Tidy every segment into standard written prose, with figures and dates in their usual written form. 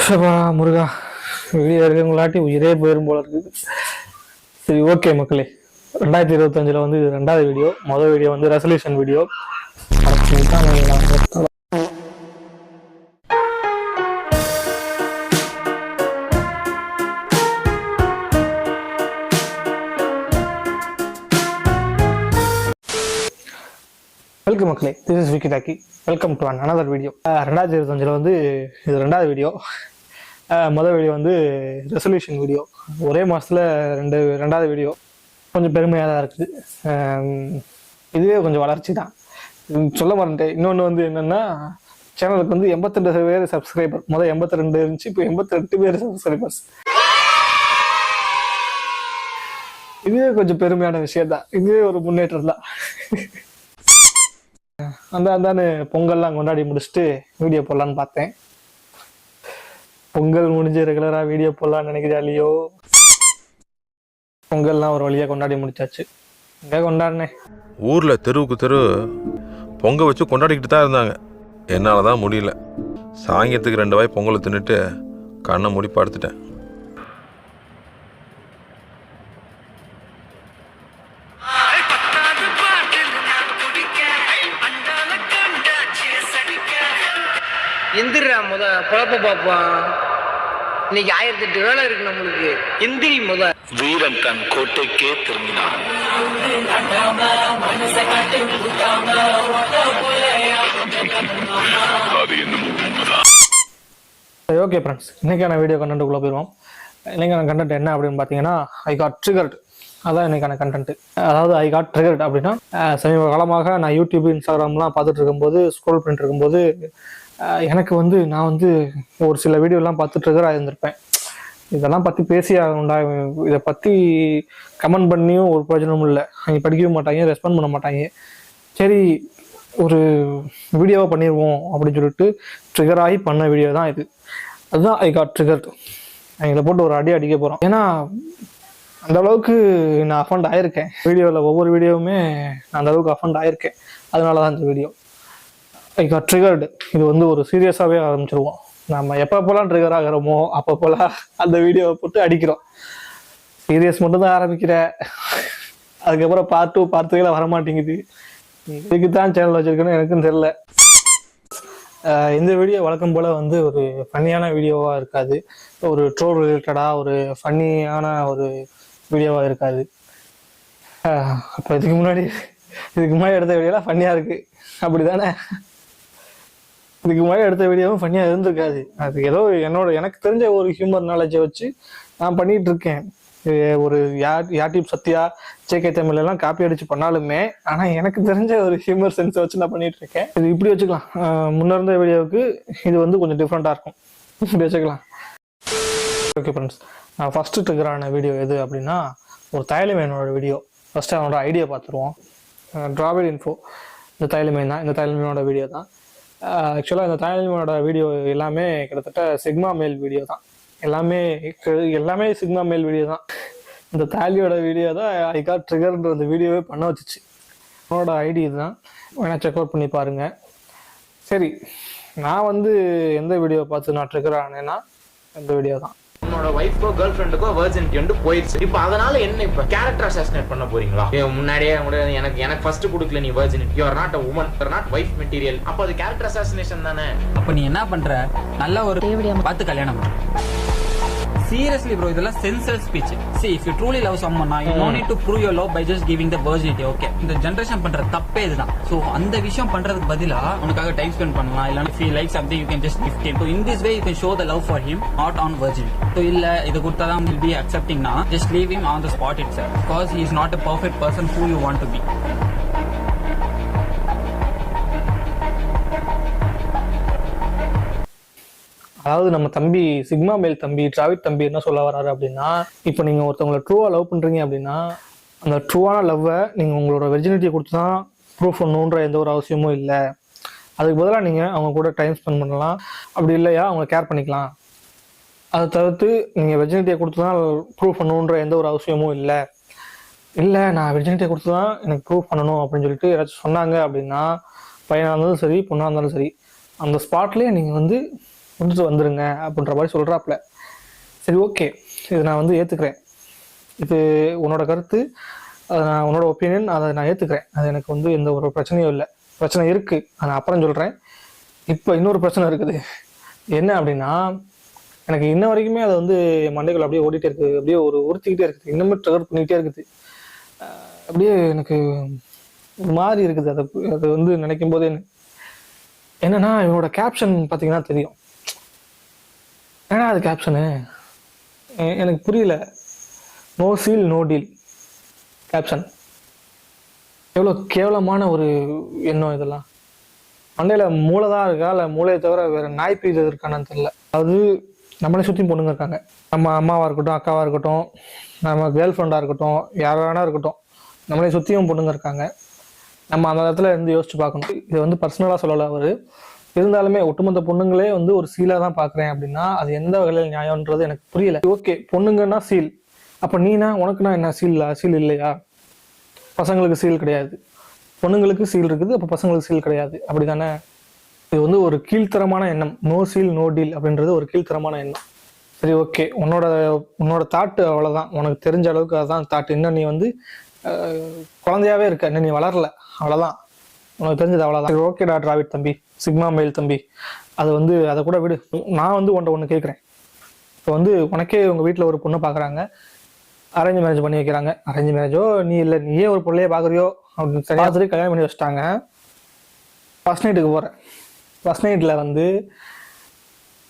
முருகா video இருக்கவங்களாட்டி உயிரே போயிரும் போல இருக்குது. சரி, ஓகே மக்களே, 2025 வந்து இது 2வது வீடியோ. முதல் வீடியோ வந்து ரெசல்யூஷன் வீடியோ. வெல்கம் மக்களே, this is Vicky Talkie. Welcome to another video. 2025 வந்து இது 2வது வீடியோ. முதல் வீடியோ வந்து ரெசல்யூஷன் வீடியோ. ஒரே மாதத்தில் 2வது வீடியோ. கொஞ்சம் பெருமையாக தான் இருக்குது. இதுவே கொஞ்சம் வளர்ச்சி தான், சொல்ல மாட்டேன். இன்னொன்று வந்து என்னென்னா, சேனலுக்கு வந்து 82 பேர் சப்ஸ்கிரைபர். முதல் 82 இருந்துச்சு, இப்போ 82 பேர் சப்ஸ்கிரைபர்ஸ். இதுவே கொஞ்சம் பெருமையான விஷயம் தான். இதுவே ஒரு முன்னேற்றம் தான். அந்தானு பொங்கல்லாம் கொண்டாடி முடிச்சுட்டு வீடியோ போடலான்னு பார்த்தேன். பொங்கல் முடிஞ்சு ரெகுலரா வீடியோ போடலான்னு நினைக்கிறா இல்லையோ. பொங்கல்லாம் ஒரு வழியா கொண்டாடி முடிச்சாச்சு. எங்க கொண்டாடினேன், ஊர்ல தெருவுக்கு தெரு பொங்கல் வச்சு கொண்டாடிக்கிட்டு தான் இருந்தாங்க. என்னாலதான் முடியல. சாயங்காலத்துக்கு 2 வாய் பொங்கலை தின்னுட்டு கண்ணை மூடி படுத்துட்டேன். எந்திரா முத குழப்ப பாப்பான். இன்னைக்கு 1008 வேலை இருக்கு நம்மளுக்கு. எந்திரி முத. வீரன் தன் கோட்டைக்கே திரும்பினான். சரி, ஓகே ஃப்ரெண்ட்ஸ், இன்னைக்கான வீடியோ கண்டென்ட்டுக்குள்ளே போயிடுவோம். இன்னைக்கான கண்டென்ட் என்ன அப்படின்னு பார்த்தீங்கன்னா, ஐ காட் ட்ரிகர்ட். அதான் இன்னைக்கான கண்டென்ட். அதாவது ஐ காட் ட்ரிகர்ட் அப்படின்னா, சமீப காலமாக நான் யூடியூப், இன்ஸ்டாகிராம்லாம் பார்த்துட்டு இருக்கும்போது, ஸ்க்ரோல் பண்ணிட்டு இருக்கும்போது, எனக்கு வந்து நான் வந்து ஒரு சில வீடியோலாம் பார்த்து ட்ரிகர் ஆகியிருந்திருப்பேன். இதெல்லாம் பற்றி பேசி ஆகும்டா, இதை பற்றி கமெண்ட் பண்ணியும் ஒரு பிரயோஜனமும் இல்லை. அவங்க படிக்கவும் மாட்டாங்க, ரெஸ்பாண்ட் பண்ண மாட்டாங்க. சரி, ஒரு வீடியோவாக பண்ணிடுவோம் அப்படின்னு சொல்லிட்டு ட்ரிகர் ஆகி பண்ண வீடியோ தான் இது. அதுதான் ஐ காட் ட்ரிகர்ட். அவங்கள போட்டு ஒரு அடிக்க போகிறோம். ஏன்னா அந்த அளவுக்கு நான் அஃபண்ட் ஆயிருக்கேன். வீடியோவில் ஒவ்வொரு வீடியோவுமே நான் அந்த அளவுக்கு அஃபண்ட் ஆயிருக்கேன். அதனால தான் இந்த வீடியோ ஐ காட் ட்ரிகர்டு. இது வந்து ஒரு சீரியஸாகவே ஆரம்பிச்சிருவோம். நம்ம எப்பப்போலாம் ட்ரிகர் ஆகிறோமோ அப்பப்போலாம் அந்த வீடியோவை போட்டு அடிக்கிறோம். சீரியஸ் மட்டும் தான் ஆரம்பிக்கிறேன். அதுக்கப்புறம் பார்ட் 2 பார்ட் 3 வரமாட்டேங்குது. இதுக்கு தான் சேனல் வச்சிருக்கேன்னு எனக்கும் தெரியல. இந்த வீடியோ வழக்கம் போல் வந்து ஒரு ஃபன்னியான வீடியோவாக இருக்காது. ஒரு ட்ரோல் ரிலேட்டடாக ஒரு ஃபன்னியான ஒரு வீடியோவாக இருக்காது. அப்போ இதுக்கு முன்னாடி எடுத்த வீடியோலாம் ஃபன்னியாக இருக்குது, அப்படி தானே? இதுக்கு முன்னாடி எடுத்த வீடியோவும் ஃபன்னியாக இருந்திருக்காது. அது ஏதோ எனக்கு தெரிஞ்ச ஒரு ஹியூமர் நாலேஜை வச்சு நான் பண்ணிகிட்டு இருக்கேன். ஒரு யூடியூப் சத்யா, ஜேகே தமிழ் எல்லாம் காப்பி அடிச்சு பண்ணாலுமே, ஆனால் எனக்கு தெரிஞ்ச ஒரு ஹியூமர் சென்ஸை வச்சு நான் பண்ணிட்டு இருக்கேன். இது இப்படி வச்சுக்கலாம். முன்னிருந்த வீடியோவுக்கு இது வந்து கொஞ்சம் டிஃப்ரெண்ட்டாக இருக்கும். இப்படி வச்சுக்கலாம். ஓகே ஃப்ரெண்ட்ஸ், நான் ஃபஸ்ட்டு ட்ரிகரான வீடியோ எது அப்படின்னா, ஒரு தைலமேனோட வீடியோ. ஃபஸ்ட்டு அவனோட ஐடியா பார்த்துருவோம். டிராவிட் இன்ஃபோ, இந்த தைலமேன் தான். இந்த தைலமேனோட வீடியோ தான். ஆக்சுவலாக இந்த தைலமேனோட வீடியோ எல்லாமே கிட்டத்தட்ட சிக்மா மேல் வீடியோ தான். எல்லாமே சிக்மா மேல் வீடியோ தான். இந்த தாலியோட வீடியோ தான் ஐ காட் ட்ரிகர்ன்ற அந்த வீடியோவே பண்ண வச்சுச்சு. அவனோட ஐடி இதுதான், வேணா செக் அவுட் பண்ணி பாருங்க. சரி, நான் வந்து எந்த வீடியோ பார்த்து நான் ட்ரிகர் ஆனேன்னா இந்த வீடியோ தான். உன்னோட வைஃப்க்கோ கேர்ள் ஃப்ரெண்டுக்கோ வெர்ஜினிட்டி வந்து போயிடுச்சு. இப்போ அதனால என்ன, இப்போ கேரக்டர் அசாசினேட் பண்ண போறீங்களா? முன்னாடியே கூட எனக்கு ஃபர்ஸ்ட் கொடுக்கல நீ virginity, you are not a woman, you are not wife material. அப்போ அது கேரக்டர் அசாசினேஷன் தானே. அப்ப நீ என்ன பண்ற? நல்ல ஒரு பார்த்து கல்யாணம் பண்ணு. Seriously bro, இதெல்லாம் sensual speech. See, if you truly love someone, you don't need to prove your love by just giving the virginity. Okay, இந்த ஜெனரேஷன் பண்ற தப்பே இதுதான். So அந்த விஷயம் பண்றதுக்கு பதிலா உனக்காக டைம் ஸ்பெண்ட் பண்ணலாம். இல்ல if you like something you can just gift him. So in this way you can show the love for him, not on virginity. So இல்ல இது கொடுத்தாதான் will be accepting na, just leave him on the spot itself, because he is not a perfect person who you want to be. அதாவது நம்ம தம்பி sigma மேல் தம்பி டிராவிட் தம்பி என்ன சொல்ல வராரு அப்படின்னா, இப்போ நீங்கள் ஒருத்தவங்களை ட்ரூவாக லவ் பண்ணுறீங்க அப்படின்னா, அந்த ட்ரூவான லவ்வை நீங்கள் உங்களோட வெர்ஜினிட்டியை கொடுத்து தான் ப்ரூவ் பண்ணணுன்ற எந்த ஒரு அவசியமும் இல்லை. அதுக்கு பதிலாக நீங்கள் அவங்க கூட டைம் ஸ்பெண்ட் பண்ணலாம். அப்படி இல்லையா அவங்க கேர் பண்ணிக்கலாம். அதை தவிர்த்து நீங்கள் வெர்ஜினிட்டியை கொடுத்து தான் ப்ரூவ் பண்ணணுன்ற எந்த ஒரு அவசியமும் இல்லை. நான் வெர்ஜினிட்டியை கொடுத்து தான் எனக்கு ப்ரூவ் பண்ணணும் அப்படின்னு சொல்லிட்டு யாராச்சும் சொன்னாங்க அப்படின்னா, பையனாக இருந்தாலும் சரி பொண்ணாக இருந்தாலும் சரி, அந்த ஸ்பாட்லேயே நீங்கள் வந்து விட்டுட்டு வந்துருங்க அப்படின்ற மாதிரி சொல்கிறாப்புல. சரி ஓகே, இது நான் வந்து ஏற்றுக்கிறேன். இது உன்னோட கருத்து, அதை நான் உன்னோட ஒப்பீனியன், அதை நான் ஏற்றுக்கிறேன். அது எனக்கு வந்து எந்த ஒரு பிரச்சனையும் இல்லை. பிரச்சனை இருக்குது, அதை நான் அப்புறம் சொல்கிறேன். இப்போ இன்னொரு பிரச்சனை இருக்குது. என்ன அப்படின்னா, எனக்கு இன்ன வரைக்குமே அது வந்து என் மண்டைக்குள்ள அப்படியே ஓடிட்டே இருக்குது, அப்படியே ஒரு உறுத்திக்கிட்டே இருக்குது, இன்னுமே ட்ரிகர் பண்ணிக்கிட்டே இருக்குது. அப்படியே எனக்கு ஒரு மாதிரி இருக்குது. அது வந்து நினைக்கும் போதே என்னன்னா, இவனோட கேப்ஷன் பார்த்தீங்கன்னா தெரியும். ஏன்னா அது கேப்ஷனு எனக்கு புரியல. No seal no deal caption. எவ்வளோ கேவலமான ஒரு எண்ணம் இதெல்லாம். மண்டையில் மூளை தான் இருக்கா, இல்லை மூளையை தவிர வேற நாய் பீது இருக்கானு தெரியல. அதாவது நம்மளை சுற்றி பொண்ணுங்க இருக்காங்க. நம்ம அம்மாவாக இருக்கட்டும், அக்காவாக இருக்கட்டும், நம்ம கேர்ள் ஃப்ரெண்டாக இருக்கட்டும், யாரானா இருக்கட்டும், நம்மளை சுற்றியும் பொண்ணுங்க இருக்காங்க. நம்ம அந்த இடத்துல இருந்து யோசிச்சு பார்க்கணும். இது வந்து பர்சனலாக சொல்லலை அவர். இருந்தாலுமே ஒட்டுமொத்த பொண்ணுங்களே வந்து ஒரு சீலாக தான் பார்க்குறேன் அப்படின்னா அது எந்த வகையில் நியாயம்ன்றது எனக்கு புரியல. ஓகே, பொண்ணுங்கன்னா சீல், அப்போ நீனா உனக்குனா என்ன சீல் இல்லையா? பசங்களுக்கு சீல் கிடையாது, பொண்ணுங்களுக்கு சீல் இருக்குது, அப்போ பசங்களுக்கு சீல் கிடையாது, அப்படி தானே? இது வந்து ஒரு கீழ்த்தரமான எண்ணம். நோ சீல் நோ டீல் அப்படின்றது ஒரு கீழ்த்தரமான எண்ணம். சரி ஓகே, உன்னோட தாட்டு அவ்வளோதான், உனக்கு தெரிஞ்ச அளவுக்கு அதுதான் தாட்டு. இன்னும் நீ வந்து குழந்தையாவே இருக்க, இன்னும் நீ வளரல, அவ்வளோதான், உனக்கு தெரிஞ்சது அவ்வளோதான். ஓகேடா டிராவிட் தம்பி, சிக்மா மெயில் தம்பி, அது வந்து அதை கூட விடு. நான் வந்து ஒன்று கேட்குறேன். இப்போ வந்து உனக்கே உங்கள் வீட்டில் ஒரு பொண்ணை பார்க்குறாங்க, அரேஞ்ச் மேரேஜ் பண்ணி வைக்கிறாங்க. அரேஞ்ச் மேரேஜோ நீ இல்லை, நீயே ஒரு பொண்ணையே பார்க்குறியோ அப்படின்னு பார்த்துட்டு கல்யாணம் பண்ணி வச்சிட்டாங்க. ஃபர்ஸ்ட் நைட்டுக்கு போகிறேன். ஃபர்ஸ்ட் நைட்டில் வந்து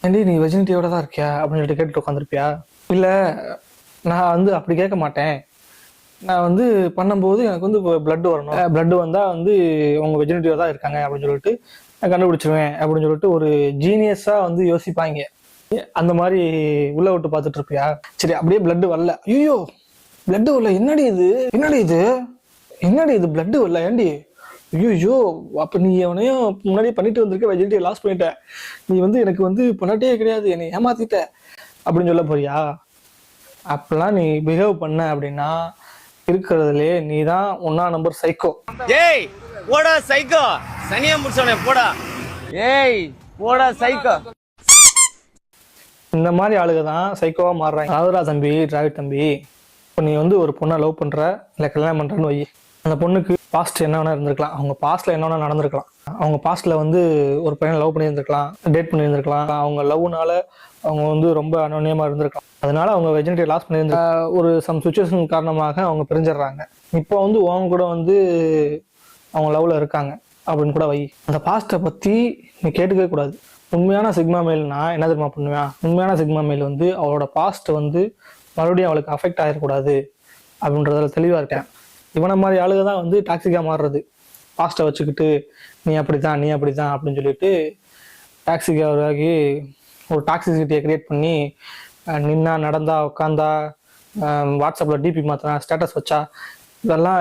ஏண்டி நீ வெஜினிட்டியோட தான் இருக்கியா அப்படின்னு சொல்லிட்டு கேட்டுட்டு உட்காந்துருப்பியா? இல்லை, நான் வந்து அப்படி கேட்க மாட்டேன். நான் வந்து பண்ணும்போது எனக்கு வந்து பிளட் வரணும், பிளட் வந்தால் வந்து அவங்க வெஜினிட்டியோட தான் இருக்காங்க அப்படின்னு சொல்லிட்டு நான் கண்டுபிடிச்சிருவேன் அப்படின்னு சொல்லிட்டு ஒரு ஜீனியஸாக வந்து யோசிப்பாங்க. அந்த மாதிரி உள்ள விட்டு பார்த்துட்டு இருப்பியா? சரி, அப்படியே பிளட் வரல, ஐயோ பிளட் வரல, என்னடி இது பிளட் வரல, ஏண்டி ஐயோ, அப்ப நீ எவனையும் முன்னாடியே பண்ணிட்டு வந்திருக்க, வெஜினிட்டியை லாஸ் பண்ணிட்ட, நீ வந்து எனக்கு வந்து பொண்டாட்டியே கிடையாது, என்னை ஏமாத்திட்ட அப்படின்னு சொல்ல போறியா? அப்பெல்லாம் நீ பிஹேவ் பண்ண அப்படின்னா இருக்கிறதுலே நீ தான் 1ஆம் நம்பர் சைக்கோ. ஏய் போடா சைக்கோ, சனியா முடிச்சவனே போடா. ஏய் போடா சைக்கோ. இந்த மாதிரி ஆளுங்க தான் சைக்கோவா மாறுறாங்க. ராதுரா தம்பி, டிராவிட் தம்பி, இப்போ நீ வந்து ஒரு பொண்ணை லவ் பண்ற இல்லை கல்யாணம் பண்றன்னு வை. அந்த பொண்ணுக்கு பாஸ்ட் என்ன வேணா இருந்திருக்கலாம், அவங்க பாஸ்ட்ல என்ன வேணா நடந்திருக்கலாம். அவங்க பாஸ்ட்ல வந்து ஒரு பையனை லவ் பண்ணியிருந்திருக்கலாம், டேட் பண்ணியிருந்திருக்கலாம். அவங்க லவ்னால அவங்க வந்து ரொம்ப அனோன்யமா இருந்திருக்கலாம். அதனால அவங்க வெஜினிட்டியை லாஸ் பண்ணியிருந்திருக்காங்க. ஒரு சம் சுச்சுவேஷன் காரணமாக அவங்க பிரிஞ்சிடுறாங்க. இப்போ வந்து அவங்க கூட வந்து அவங்க லவ்ல இருக்காங்க அப்படின்னு கூட வை. அந்த பாஸ்ட்டை பத்தி நீ கேட்டுக்கவே கூடாது. உண்மையான சிக்மா மேல்னா என்ன தெரியுமா பண்ணுவேன்? உண்மையான சிக்மா மேல் வந்து அவளோட பாஸ்ட் வந்து மறுபடியும் அவளுக்கு அஃபெக்ட் ஆகிடக்கூடாது அப்படின்றதுல தெளிவாக இருக்கேன். இவனை மாதிரி ஆளுக தான் வந்து டாக்ஸிக்காக மாறுறது. பாஸ்ட்டை வச்சுக்கிட்டு நீ அப்படித்தான் அப்படின்னு சொல்லிட்டு டாக்ஸிக்காகி ஒரு டாக்ஸிசிட்டியை கிரியேட் பண்ணி நின்னா, நடந்தா, உட்காந்தா, வாட்ஸ்அப்பில் டிபி மாற்றினா, ஸ்டேட்டஸ் வச்சா, இதெல்லாம்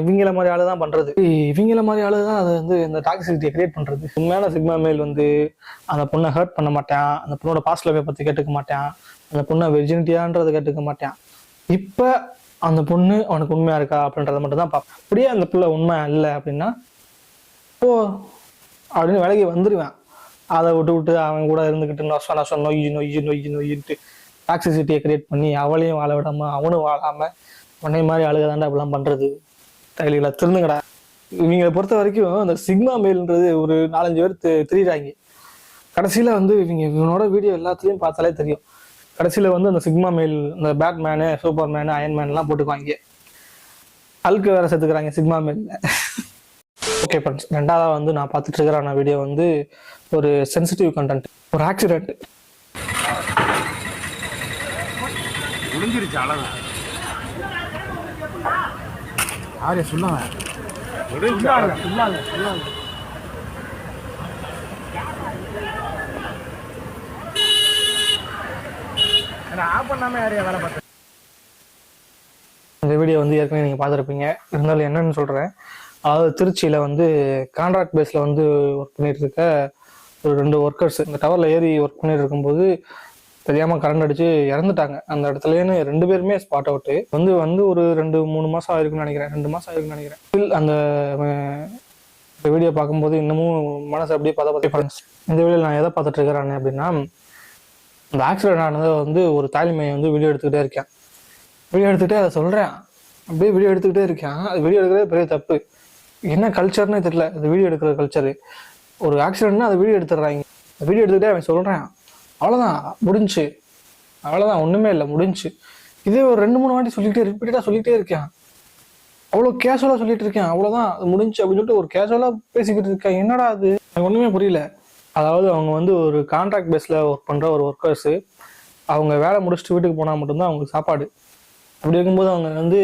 இவங்கள மாதிரி ஆளு தான் பண்ணுறது. இவங்கள மாதிரி ஆளு தான் அது வந்து இந்த டாக்ஸிசிட்டியை கிரியேட் பண்ணுறது. உண்மையான சிக்மா மேல் வந்து அந்த பொண்ணை ஹர்ட் பண்ண மாட்டான், அந்த பொண்ணோட பாஸ்ட் லைஃபை பற்றி கேட்டுக்க மாட்டான், அந்த பொண்ணை வெர்ஜினிட்டியான்றதை கேட்டுக்க மாட்டான். இப்போ அந்த பொண்ணு அவனுக்கு உண்மையா இருக்கா அப்படின்றத மட்டும் தான் பார்ப்பேன். அப்படியே அந்த பிள்ளை உண்மை இல்லை அப்படின்னா ஓ அப்படின்னு விலகி வந்துடுவேன். அதை விட்டு அவன் கூட இருந்துக்கிட்டு நொய்யு நொய்யின்ட்டு டாக்ஸிசிட்டியை கிரியேட் பண்ணி அவளையும் வாழ விடாம அவனும் வாழாம உன்னை மாதிரி ஆளுக தாண்டா அப்படிலாம் பண்றது. தைலிகளை திருந்துங்கடா. இவங்களை பொறுத்த வரைக்கும் அந்த சிக்மா மேல்ன்றது ஒரு 4-5 பேர் திரியிறாங்க. கடைசியில வந்து இவனோட வீடியோ எல்லாத்துலயும் பார்த்தாலே தெரியும். கடைசியில வந்து அந்த சிக்மா மேல், இந்த பேட்மேனு, சூப்பர் மேனு, அயன்மேன் எல்லாம் போட்டுக்குவாங்க. அழுக்கு வேற சேர்த்துக்கிறாங்க சிக்மா மேல்ல. ஓகே ஃப்ரெண்ட்ஸ், ரெண்டாவதா வந்து நான் பார்த்துட்டு இருக்கிற வீடியோ வந்து ஒரு சென்சிட்டிவ் கண்டென்ட். ஒரு ஆக்சிடென்ட் முடிஞ்சிருச்சு அளவு. யாரைய சொன்னாங்க? ஆஃப் பண்ணாம யாரையா வேலை பார்த்தேன். இந்த வீடியோ வந்து ஏற்கனவே நீங்கள் பார்த்துருப்பீங்க. இருந்தாலும் என்னன்னு சொல்கிறேன். அதாவது திருச்சியில் வந்து கான்ட்ராக்ட் பேஸில் வந்து ஒர்க் பண்ணிட்டு இருக்க ஒரு 2 ஒர்க்கர்ஸ் இந்த டவரில் ஏறி ஒர்க் பண்ணிட்டு இருக்கும்போது தெரியாமல் கரண்ட் அடித்து இறந்துட்டாங்க. அந்த இடத்துலேன்னு 2 பேருமே ஸ்பாட் அவுட்டு. வந்து ஒரு 2-3 மாதம் ஆயிருக்குன்னு நினைக்கிறேன். 2 மாதம் ஆயிருக்குன்னு நினைக்கிறேன். அந்த இந்த வீடியோ பார்க்கும்போது இன்னமும் மனசு அப்படியே பதப்பதே ஃப்ரெண்ட்ஸ். இந்த வீடியோவில் நான் எதை பார்த்துட்டு இருக்கிறேன் அப்படின்னா, இந்த ஆக்சிடென்ட் ஆனதை வந்து ஒரு தாய்மையை வந்து வீடியோ எடுத்துக்கிட்டே இருக்கேன். வீடியோ எடுத்துக்கிட்டே அதை சொல்கிறேன், அப்படியே வீடியோ எடுத்துக்கிட்டே இருக்கேன். அது வீடியோ எடுக்கிறதே பெரிய தப்பு. என்ன கல்ச்சர்னே தெரியல அது வீடியோ எடுக்கிற கல்ச்சரு. ஒரு ஆக்சிடென்ட்னா அதை வீடியோ எடுத்துடுறாங்க. வீடியோ எடுத்துக்கிட்டே அவன் சொல்கிறேன், அவ்வளோதான் முடிஞ்சு, அவ்வளோதான் ஒன்றுமே இல்லை முடிஞ்சு. இதே ஒரு 2-3 வாட்டி சொல்லிக்கிட்டே ரிப்பீட்டடாக சொல்லிகிட்டே இருக்கேன். அவ்வளோ கேஷுவலாக சொல்லிட்டு இருக்கேன், அவ்வளோதான் அது முடிஞ்சு அப்படின்னு சொல்லிட்டு ஒரு கேஷுவலாக பேசிக்கிட்டு இருக்கேன். என்னடா அது எனக்கு ஒன்றுமே புரியல. அதாவது அவங்க வந்து ஒரு கான்ட்ராக்ட் பேஸில் ஒர்க் பண்ணுற ஒரு ஒர்க்கர்ஸு. அவங்க வேலை முடிச்சுட்டு வீட்டுக்கு போனால் மட்டும்தான் அவங்களுக்கு சாப்பாடு. அப்படி இருக்கும்போது அவங்க வந்து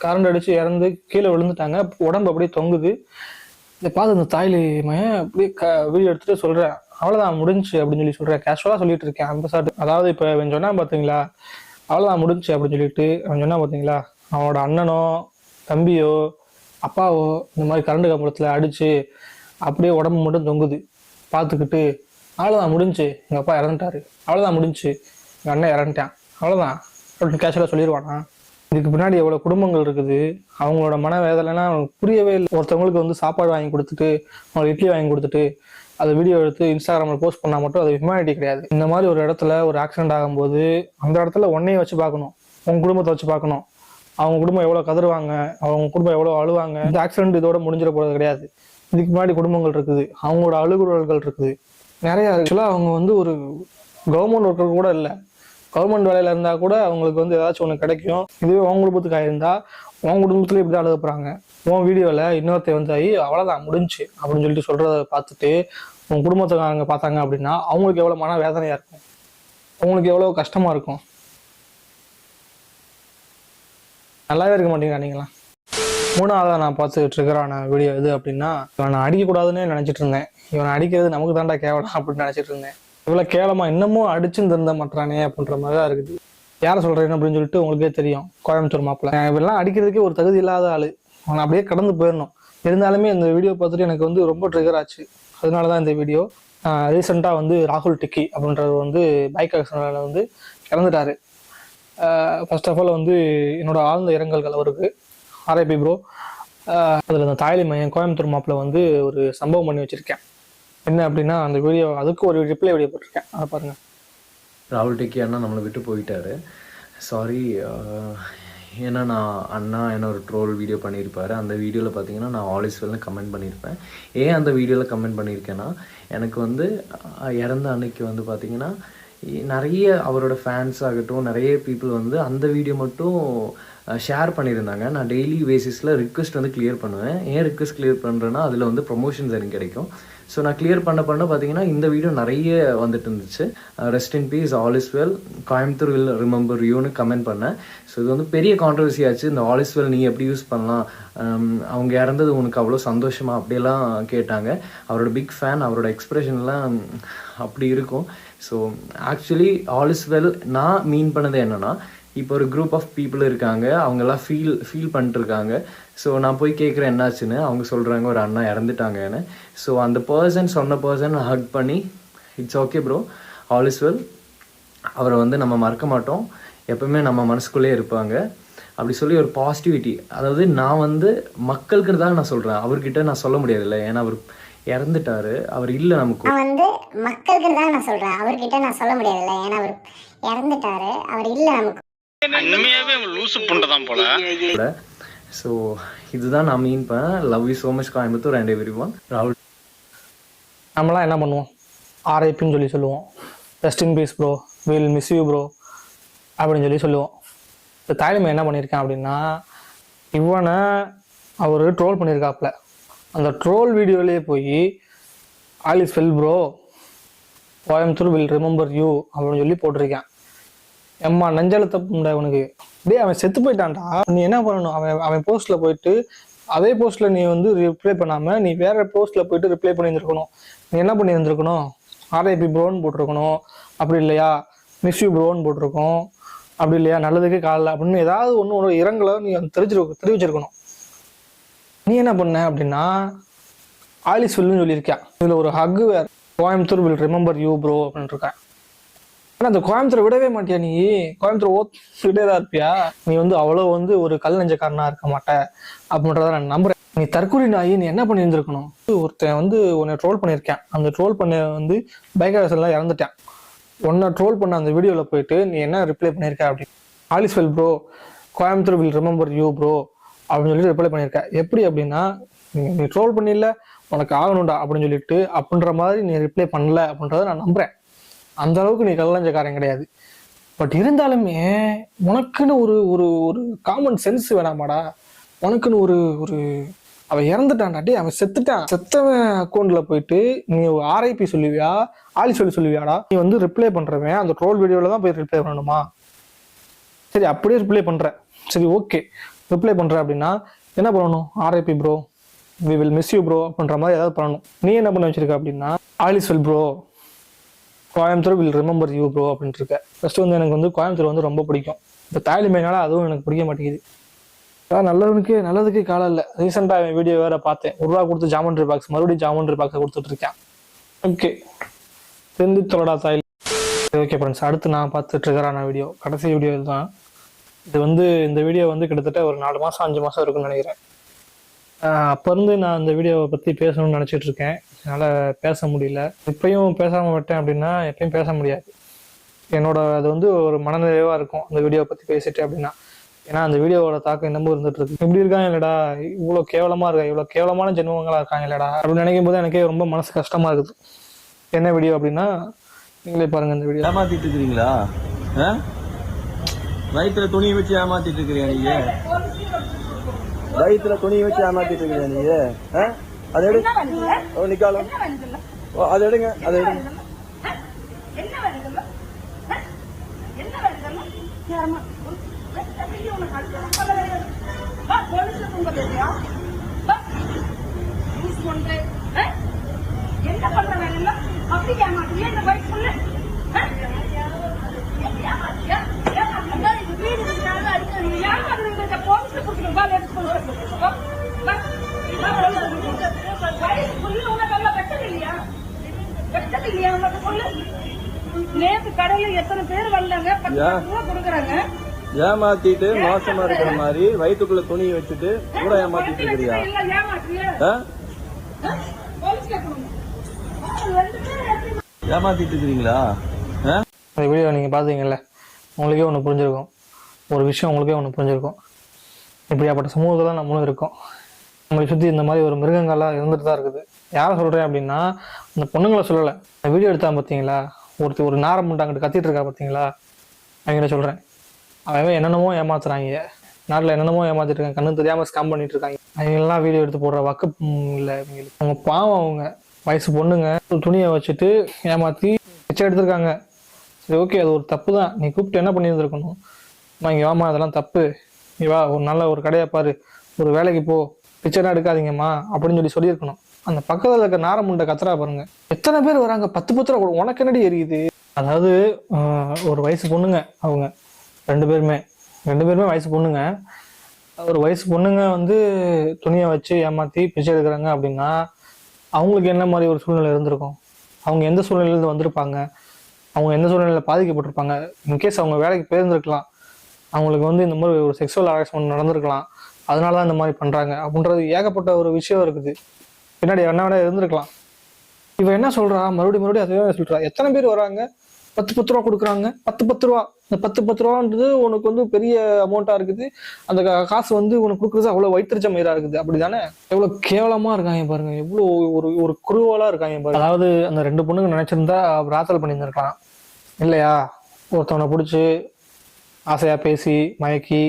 கரண்ட் அடித்து இறந்து கீழே விழுந்துட்டாங்க. உடம்பு அப்படியே தொங்குது. இதை பார்த்து அந்த தாய்மையை அப்படியே வீடியோ எடுத்துகிட்டு சொல்கிறேன், அவ்வளோதான் முடிஞ்சு அப்படின்னு சொல்லி சொல்கிறேன். கேஷுவலாக சொல்லிட்டு இருக்கேன் அந்த சாட்டு. அதாவது இப்போ அவன் சொன்னா பார்த்தீங்களா, அவ்வளோதான் முடிஞ்சு அப்படின்னு சொல்லிட்டு அவன் சொன்னா பார்த்தீங்களா, அவனோட அண்ணனோ தம்பியோ அப்பாவோ இந்த மாதிரி கரண்ட் கம்பளத்தில் அடித்து அப்படியே உடம்பு மட்டும் தொங்குது பார்த்துக்கிட்டு, அவ்வளோதான் முடிஞ்சு எங்கள் அப்பா இறந்துட்டாரு, அவ்வளோதான் முடிஞ்சு எங்கள் அண்ணன் இறந்துட்டான், அவ்வளோதான் அப்படின்னு கேஷுவலாக சொல்லிடுவானா? இதுக்கு பின்னாடி எவ்வளோ குடும்பங்கள் இருக்குது, அவங்களோட மன வேதனைனா அவங்களுக்கு புரியவே இல்லை. ஒருத்தவங்களுக்கு வந்து சாப்பாடு வாங்கி கொடுத்துட்டு அவங்களுக்கு இட்லி வாங்கி கொடுத்துட்டு அதை வீடியோ எடுத்து இன்ஸ்டாகிராமில் போஸ்ட் பண்ணால் மட்டும் அது ஹியூமனிட்டி கிடையாது. இந்த மாதிரி ஒரு இடத்துல ஒரு ஆக்சிடென்ட் ஆகும்போது அந்த இடத்துல உன்னையும் வச்சு பார்க்கணும், உங்கள் குடும்பத்தை வச்சு பார்க்கணும். அவங்க குடும்பம் எவ்வளோ கதறுவாங்க, அவங்க குடும்பம் எவ்வளோ அழுவாங்க. இந்த ஆக்சிடென்ட் இதோட முடிஞ்சிட போகிறது கிடையாது. இதுக்கு முன்னாடி குடும்பங்கள் இருக்குது, அவங்களோட அழுகுறல்கள் இருக்குது நிறையா. ஆக்சுவலாக அவங்க வந்து ஒரு கவர்மெண்ட் ஒர்க்கர் கூட இல்லை, கவர்மெண்ட் வேலையில் இருந்தால் கூட அவங்களுக்கு வந்து ஏதாச்சும் ஒன்று கிடைக்கும். இதுவே உன் குடும்பத்துக்கு ஆயிருந்தா உன் குடும்பத்துலேயே இப்படி தான் அழுக போகிறாங்க. உன் வீடியோவில் இன்னொருத்த வந்து அவ்வளோதான் முடிஞ்சு அப்படின்னு சொல்லிட்டு சொல்கிறத பார்த்துட்டு உன் குடும்பத்துக்காரங்க பார்த்தாங்க அப்படின்னா அவங்களுக்கு எவ்வளோ மன வேதனையாக இருக்கும், அவங்களுக்கு எவ்வளோ கஷ்டமாக இருக்கும். நல்லாவே இருக்க மாட்டேங்கிறா நீங்களாம். 3ஆவதாக நான் பார்த்துட்டு இருக்கிறான வீடியோ எது அப்படின்னா, இவனை அடிக்கக்கூடாதுன்னு நினச்சிட்டு இருந்தேன். இவனை அடிக்கிறது நமக்கு தாண்டா கேவலம் அப்படின்னு நினச்சிட்டு இருந்தேன். இவ்வளோ கேவலமா இன்னமும் அடிச்சுன்னு திருந்த மாட்டானே அப்படின்ற மாதிரி தான் இருக்குது. யாரை சொல்கிறேன்னு அப்படின்னு சொல்லிட்டு உங்களுக்கே தெரியும், கோயம்புத்தூர் மாப்பிள்ள. இவெல்லாம் அடிக்கிறதுக்கே ஒரு தகுதி இல்லாத ஆள், அவனை அப்படியே கடந்து போயிடணும். இருந்தாலுமே இந்த வீடியோ பார்த்துட்டு எனக்கு வந்து ரொம்ப ட்ரிகர் ஆச்சு. அதனால தான் இந்த வீடியோ. ரீசெண்டாக வந்து ராகுல் டிக்கி அப்படின்றவர் வந்து பைக் ஆக்சிடென்ட்ல வந்து இறந்துட்டாரு. ஃபர்ஸ்ட் ஆஃப் ஆல் வந்து என்னோட ஆழ்ந்த இரங்கல்கள் அவருக்கு. RIP bro. அதில் அந்த தாய்லி மையம் கோயம்புத்தூர் மாப்பிள்ள வந்து ஒரு சம்பவம் பண்ணி வச்சுருக்கேன். என்ன அப்படின்னா அந்த வீடியோ, அதுக்கு ஒரு ரிப்ளை வீடியோ போட்டிருக்கேன், அதை பாருங்கள். ராகுல் டெக்கி அண்ணா நம்மளை விட்டு போயிட்டாரு. சாரி. ஏன்னா நான் அண்ணா என்ன ஒரு ட்ரோல் வீடியோ பண்ணியிருப்பாரு. அந்த வீடியோவில் பார்த்தீங்கன்னா நான் ஆல் இஸ் வெல்னு கமெண்ட் பண்ணியிருப்பேன். ஏன் அந்த வீடியோவில் கமெண்ட் பண்ணியிருக்கேன்னா, எனக்கு வந்து இறந்த அன்னைக்கு வந்து பார்த்தீங்கன்னா நிறைய அவரோட ஃபேன்ஸ் ஆகட்டும், நிறைய பீப்புள் வந்து அந்த வீடியோ மட்டும் ஷேர் பண்ணியிருந்தாங்க. நான் டெய்லி பேசிஸில் ரிக்வெஸ்ட் வந்து கிளியர் பண்ணுவேன். ஏன் ரிக்வெஸ்ட் கிளியர் பண்ணுறேன்னா அதில் வந்து ப்ரொமோஷன்ஸ் எனக்கு கிடைக்கும். ஸோ நான் கிளியர் பண்ண பார்த்தீங்கன்னா இந்த வீடியோ நிறைய வந்துட்டு இருந்துச்சு. Rest in peace, all is well, Coimbatore will remember யூன்னு கமெண்ட் பண்ணேன். ஸோ இது வந்து பெரிய கான்ட்ரவர்சி ஆச்சு. இந்த ஆல் இஸ் வெல் நீ எப்படி யூஸ் பண்ணலாம், அவங்க இறந்தது உனக்கு அவ்வளோ சந்தோஷமா அப்படியெல்லாம் கேட்டாங்க. அவரோட பிக் ஃபேன், அவரோட எக்ஸ்பிரஷன்லாம் அப்படி இருக்கும். So actually all is well நான் மீன் பண்ணது என்னென்னா, இப்போ ஒரு குரூப் ஆஃப் பீப்புள் இருக்காங்க, அவங்கெல்லாம் ஃபீல் பண்ணிட்டுருக்காங்க. ஸோ நான் போய் கேட்குறேன் என்னாச்சுன்னு. அவங்க சொல்கிறாங்க ஒரு அண்ணா இறந்துட்டாங்கன்னு. ஸோ அந்த சொன்ன பர்சன் ஹக் பண்ணி, it's okay bro, all is well, அவரை வந்து நம்ம மறக்க மாட்டோம், எப்பவுமே நம்ம மனசுக்குள்ளே இருப்பாங்க அப்படி சொல்லி ஒரு பாசிட்டிவிட்டி. அதாவது நான் வந்து மக்களுக்கு தான் நான் சொல்கிறேன், அவர்கிட்ட நான் சொல்ல முடியாதுல்ல, ஏன்னா அவர் இறந்துட்டாரு, அவர் இல்லை நமக்கு. நான் வந்து மக்களுக்கு தான் நான் சொல்கிறேன், அவர்கிட்ட நான் சொல்ல முடியாதுல்ல, ஏன்னா அவர் இறந்துட்டாரு, அவர் இல்லை நமக்கு. லூசு புண்டதான் போல. ஸோ இதுதான் நான் மீன் பண்ணேன். Love you so much Coimbatore and every one. ராகுல், நம்மளாம் என்ன பண்ணுவோம், ஆர்ஐபின்னு சொல்லி சொல்லுவோம், rest in piece bro, will miss you bro அப்படின்னு சொல்லி சொல்லுவோம். இப்போ தாய்மை என்ன பண்ணியிருக்கேன் அப்படின்னா, இவனை அவர் ட்ரோல் பண்ணியிருக்காப்புல. அந்த ட்ரோல் வீடியோலேயே போய் all is well bro, Coimbatore will remember you அப்படின்னு சொல்லி போட்டிருக்கேன். எம்மா நெஞ்செழுத்த புண்டை அவனுக்கு. டே அவன் செத்து போயிட்டான்டா. நீ என்ன பண்ணணும், அவன் போஸ்ட்ல போயிட்டு அதே போஸ்ட்ல நீ வந்து ரிப்ளை பண்ணாம நீ வேற போஸ்ட்ல போயிட்டு ரிப்ளை பண்ணியிருந்துருக்கணும். நீ என்ன பண்ணியிருந்துருக்கணும், ஆர்ஐபி ப்ரோன்னு போட்டிருக்கணும், அப்படி இல்லையா மிஸ் யூ ப்ரோன்னு போட்டிருக்கோம், அப்படி இல்லையா நல்லதுக்கு காலைல அப்படின்னு ஏதாவது ஒன்று இரங்கலை நீ தெரிவிச்சிருக்கணும். நீ என்ன பண்ண அப்படின்னா ஆல் இஸ் வெல்னு சொல்லியிருக்கேன். இதில் ஒரு ஹக் வேற, Coimbatore will remember you bro அப்படின்னு இருக்கேன். ஆனால் அந்த கோயம்புத்தூரை விடவே மாட்டியா நீ, கோயம்புத்தூர் ஓத்துக்கிட்டே தான் இருப்பியா. நீ வந்து அவ்வளோ வந்து ஒரு கல் நெஞ்சக்காரனா இருக்க மாட்டேன் அப்படின்றத நான் நம்புறேன். நீ தற்கொலை நாயி நீ என்ன பண்ணியிருந்திருக்கணும்? ஒருத்தன் வந்து உன்னை ட்ரோல் பண்ணியிருக்கேன், அந்த ட்ரோல் பண்ண வந்து பைக் எல்லாம் இறந்துட்டான். உன்னை ட்ரோல் பண்ண அந்த வீடியோவில் போயிட்டு நீ என்ன ரிப்ளை பண்ணியிருக்க அப்படின்னு, all is well bro, Coimbatore will remember you bro அப்படின்னு சொல்லிட்டு ரிப்ளை பண்ணியிருக்க. எப்படி அப்படின்னா நீ ட்ரோல் பண்ணில உனக்கு ஆகணும்டா அப்படின்னு சொல்லிட்டு அப்படின்ற மாதிரி நீ ரிப்ளை பண்ணல அப்படின்றத நான் நம்புறேன். அந்த அளவுக்கு நீ கல்லஞ்சக்காரன் கிடையாது. பட் இருந்தாலுமே உனக்குன்னு ஒரு ஒரு ஒரு காமன் சென்ஸ் வேணாமாடா? உனக்குன்னு ஒரு ஒரு அவன் இறந்துட்டான்டாட்டி, அவன் செத்துட்டான், செத்தவன் அக்கௌண்ட்ல போயிட்டு நீ ஆர்ஐபி சொல்லுவியா, ஆலி சொல்லுவியாடா? நீ வந்து ரிப்ளை பண்றவன் அந்த ட்ரோல் வீடியோல தான் போய் ரிப்ளை பண்ணணுமா? சரி அப்படியே ரிப்ளை பண்ற, சரி ஓகே ரிப்ளை பண்ற அப்படின்னா என்ன பண்ணணும்? RIP bro, we will miss you bro அப்படின்ற மாதிரி ஏதாவது பண்ணணும். நீ என்ன பண்ண வச்சிருக்க அப்படின்னா all is well bro, Coimbatore will remember you bro அப்படின்ட்டு இருக்க. ஃபர்ஸ்ட் வந்து எனக்கு வந்து கோயம்புத்தூர் வந்து ரொம்ப பிடிக்கும். இப்போ தாய்லிமைனால அதுவும் எனக்கு பிடிக்க மாட்டேங்குது. நல்லதுக்கு காலம் இல்லை. ரீசெண்டாக அவன் வீடியோ வேற பார்த்தேன், ₹1 கொடுத்து ஜாமெண்ட்ரி பாக்ஸ், மறுபடியும் ஜாமெண்ட்ரி பாக்ஸை கொடுத்துட்டு இருக்கேன். ஓகே தெரிஞ்சு தொலடா தாய். ஓகே ஃப்ரெண்ட்ஸ், அடுத்து நான் பார்த்து ட்ரிகரான வீடியோ, கடைசி வீடியோ இதுதான். இது வந்து இந்த வீடியோ வந்து கிட்டத்தட்ட ஒரு 4 மாதம் 5 மாதம் இருக்குன்னு நினைக்கிறேன். அப்போ இருந்து நான் இந்த வீடியோவை பற்றி பேசணும்னு நினச்சிட்டு இருக்கேன். என்னால் பேச முடியல. இப்பயும் பேசாமல் விட்டேன் அப்படின்னா எப்பயும் பேச முடியாது. என்னோட அது வந்து ஒரு மனநிறைவாக இருக்கும் அந்த வீடியோவை பற்றி பேசிட்டு அப்படின்னா. ஏன்னா அந்த வீடியோவோட தாக்கம் இன்னமும் இருந்துட்டு இருக்கு. இப்படி இருக்காங்க இல்லடா, இவ்வளோ கேவலமா இருக்கா, இவ்வளோ கேவலமான ஜென்மங்களா இருக்காங்க இல்லடா அப்படின்னு நினைக்கும் போது எனக்கே ரொம்ப மனசு கஷ்டமா இருக்குது. என்ன வீடியோ அப்படின்னா நீங்களே பாருங்க இந்த வீடியோ. ஏமாத்திட்டு இருக்கிறீங்களா? வயிற்றுல துணியை வச்சு ஏமாத்திட்டு இருக்கிறீங்க நீங்க? வயிற்றுல துணியை வச்சு ஏமாத்திட்டு இருக்கிறீங்க நீங்க? அதை எடு, நிக்காலம் அதை எடுங்க, அதை எடுங்க. என்ன பண்ற வேலை அப்படி ஏமாத்தியா? இந்த பைக் சொல்லு நேற்று கடையில எத்தனை பேர் வந்தாங்க, 10 ரூபா கொடுக்குறாங்க. ஏமாத்திட்டு மோசமா இருக்கிற மாதிரி வயிற்றுக்குள்ள துணியை வச்சுட்டு கூட ஏமாத்திட்டு இருக்கிறியா? ஏமாத்திட்டு இருக்கிறீங்களா? அந்த வீடியோ நீங்க பாத்தீங்கல்ல, உங்களுக்கே ஒன்று புரிஞ்சிருக்கும். ஒரு விஷயம் உங்களுக்கே ஒன்று புரிஞ்சிருக்கும். இப்படியாப்பட்ட சமூகத்தில் நம்மளும் இருக்கோம். நம்மளை சுற்றி இந்த மாதிரி ஒரு மிருகங்கள்லாம் இருந்துட்டு தான் இருக்குது. யாரை சொல்கிறேன் அப்படின்னா அந்த பொண்ணுங்களை சொல்லலை. இந்த வீடியோ எடுத்தா பார்த்தீங்களா, ஒரு நாரம் முண்டை அங்கிட்டு கத்திட்டு இருக்கா பார்த்தீங்களா, அவங்கள சொல்கிறேன். அவன் என்னென்னமோ ஏமாத்துறாங்க, நாட்டில் என்னென்னமோ ஏமாத்திட்டு இருக்காங்க, கண்ணு தெரியாமல் ஸ்கேம் பண்ணிட்டு இருக்காங்க. அவங்கெல்லாம் வீடியோ எடுத்து போடுற வக்கு இல்லை இவங்களுக்கு. அவங்க பாவம், அவங்க வயசு பொண்ணுங்க துணியை வச்சுட்டு ஏமாற்றி பிச்சை எடுத்திருக்காங்க. சரி ஓகே, அது ஒரு தப்பு தான். நீ கூப்பிட்டு என்ன பண்ணியிருந்துருக்கணும்? இங்கே வாமா, அதெல்லாம் தப்பு, நீ வா ஒரு நல்ல ஒரு கடையை பாரு, ஒரு வேலைக்கு போ, பிச்சைலாம் எடுக்காதீங்கம்மா அப்படின்னு சொல்லியிருக்கணும். அந்த பக்கத்தில் இருக்க நாரமுண்டை கத்துறா பாருங்க, எத்தனை பேர் வராங்க, 10 ரூபா உனக்கு என்னடி எரியுது? அதாவது ஒரு வயசு பொண்ணுங்க, அவங்க ரெண்டு பேருமே வயசு பொண்ணுங்க. ஒரு வயசு பொண்ணுங்க வந்து துணியை வச்சு ஏமாற்றி பிச்சை எடுக்கிறாங்க அப்படின்னா அவங்களுக்கு என்ன மாதிரி ஒரு சூழ்நிலை இருந்திருக்கும்? அவங்க எந்த சூழ்நிலையிலேருந்து வந்திருப்பாங்க? அவங்க எந்த சூழ்நிலையில் பாதிக்கப்பட்டிருப்பாங்க? இன்கேஸ் அவங்க வேலைக்கு போயிருந்துருக்கலாம், அவங்களுக்கு வந்து இந்த மாதிரி ஒரு செக்ஸுவல் ஹராஸ்மெண்ட் நடந்திருக்கலாம், அதனால தான் இந்த மாதிரி பண்ணுறாங்க அப்படின்றது ஏகப்பட்ட ஒரு விஷயம் இருக்குது. பின்னாடி என்ன வேணா இருந்திருக்கலாம். இவன் என்ன சொல்றா, மறுபடியும் அதே சொல்றா, எத்தனை பேர் வராங்க, 10 ரூபா கொடுக்குறாங்க, 10 ரூபா. இந்த 10 ரூபான்றது உனக்கு வந்து பெரிய அமௌண்ட்டா இருக்குது. அந்த காசு வந்து உனக்கு கொடுக்குறது அவ்வளவு வயிற்றுச்ச மயிரா இருக்குது. அப்படிதானே? எவ்வளவு கேவலமா இருக்காங்க பாருங்க, எவ்வளவு ஒரு குருவலா இருக்காங்க பாருங்க. அதாவது அந்த 2 பொண்ணுங்க நினைச்சிருந்தா ராத்தல் பண்ணியிருந்திருக்கலாம் இல்லையா? ஒருத்தவனை பிடிச்சி ஆசையா பேசி மயக்கி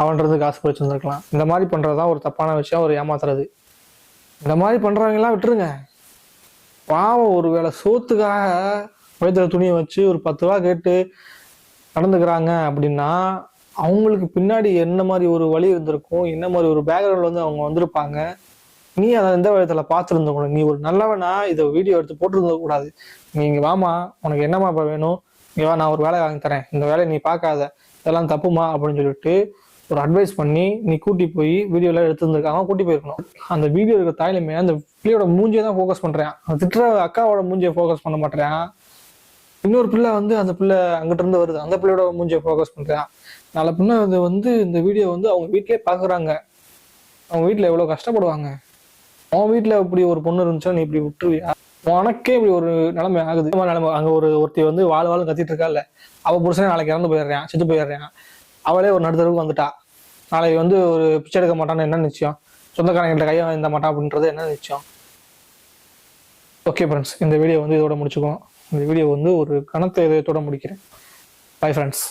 அவன்றது காசு பிடிச்சிருந்துருக்கலாம். இந்த மாதிரி பண்றதுதான் ஒரு தப்பான விஷயம், ஒரு ஏமாத்துறது. இந்த மாதிரி பண்றவங்க எல்லாம் விட்டுருங்க. பாவம், ஒரு வேளை சோத்துக்காக வயிற்றுல துணியை வச்சு ஒரு 10 ரூபா கேட்டு நடந்துக்கிறாங்க அப்படின்னா அவங்களுக்கு பின்னாடி என்ன மாதிரி ஒரு வழி இருந்திருக்கும், என்ன மாதிரி ஒரு பேக்ரவுண்ட்ல வந்து அவங்க வந்திருப்பாங்க. நீ அதை எந்த விதத்துல பார்த்துருந்தக்கூடாது. நீ ஒரு நல்லவனா இதை வீடியோ எடுத்து போட்டிருந்த கூடாது. நீங்க வாமா, உனக்கு என்னமா இப்ப வேணும், இங்க வா, நான் ஒரு வேலை வாங்கி தரேன், இந்த வேலையை நீ பார்க்காத, இதெல்லாம் தப்புமா அப்படின்னு சொல்லிட்டு ஒரு அட்வைஸ் பண்ணி நீ கூட்டி போய் வீடியோலாம் எடுத்துருந்துருக்காங்க, கூட்டி போயிருக்கணும். அந்த வீடியோ இருக்க தாய்லையுமே அந்த பிள்ளையோட மூஞ்சியை தான் ஃபோக்கஸ் பண்றேன், அந்த திட்டுற அக்காவோட மூஞ்சியை ஃபோக்கஸ் பண்ண மாட்டேன். இன்னொரு பிள்ளை வந்து அந்த பிள்ளை அங்கிட்ட இருந்து வருது, அந்த பிள்ளையோட மூஞ்சியை ஃபோக்கஸ் பண்றேன். நாளை பின்ன அது வந்து இந்த வீடியோ வந்து அவங்க வீட்டிலே பாக்குறாங்க, அவங்க வீட்டில் எவ்வளோ கஷ்டப்படுவாங்க. உன் வீட்டில் இப்படி ஒரு பொண்ணு இருந்துச்சா நீ இப்படி விட்டுருவியா? உனக்கே இப்படி ஒரு நிலைமை ஆகுது. நிலைமை அங்கே ஒருத்தி வந்து வாழ் கத்திட்டு இருக்கா இல்லை, அவள் புருஷனே நாளைக்கு இறந்து போயிடுறான், செத்து போயிடுறான். அவளே ஒரு நடுத்தருக்கு வந்துட்டா, நாளைக்கு வந்து ஒரு பிச்சை எடுக்க மாட்டான்னு என்ன நிச்சயம்? சொந்தக்காரங்கள்ட்ட கையை வாங்க மாட்டான் அப்படின்றது என்ன நிச்சயம்? ஓகே ஃப்ரெண்ட்ஸ், இந்த வீடியோ வந்து இதோட முடிச்சுக்குவோம். இந்த வீடியோ வந்து ஒரு கனத்த இதயத்தோட முடிக்கிறேன். Bye friends.